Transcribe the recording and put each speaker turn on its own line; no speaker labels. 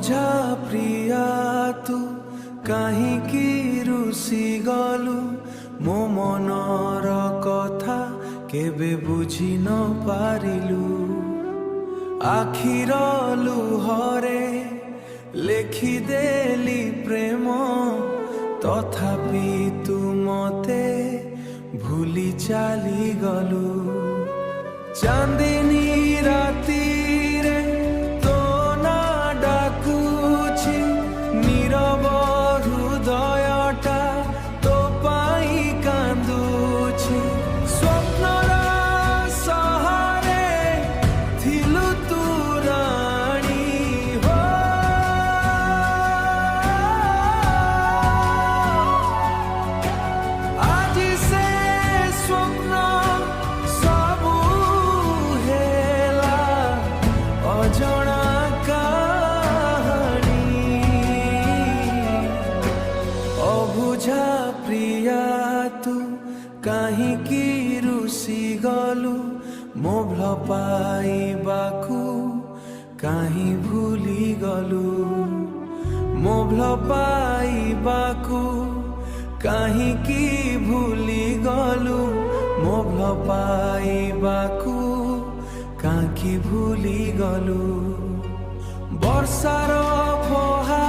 ଅବୁଝା ପ୍ରିୟା ତୁ କାହିଁକି ରୁଷି ଗଲୁ ମୋ ମନର କଥା କେବେ ବୁଝି ନ ପାରିଲୁ ଆଖିର ଲୁହରେ ଲେଖିଦେଲି ପ୍ରେମ ତଥାପି ତୁ ମତେ ଭୁଲି ଚାଲିଗଲୁ ଚାନ୍ଦିନୀ ରାତିରେ ତୋ ନା ଡାକୁଛି ନୀରବ ହୃଦୟଟା ତୋ ପାଇଁ କାନ୍ଦୁଛି ସ୍ୱପ୍ନର ସହାରେ ଥିଲୁ ତୁ ରାଣୀ ହୋ ଆଜି ସେ ସ୍ୱପ୍ନ ସବୁ ହେଲା ଅଜଣା କାହାଣୀ ଅବୁଝା ପ୍ରିୟା ତୁ କାହିଁକି ରୁଷି ଗଲୁ ମୋ ଭଲ ପାଇବାକୁ କାହିଁ ଭୁଲି ଗଲୁ ମୋ ଭଲ ପାଇବାକୁ କାହିଁକି ଭୁଲି ଗଲୁ ମୋ ଭଲ ପାଇବାକୁ କାହିଁକି ଭୁଲି ଗଲୁ ବର୍ଷାର ଫୋହା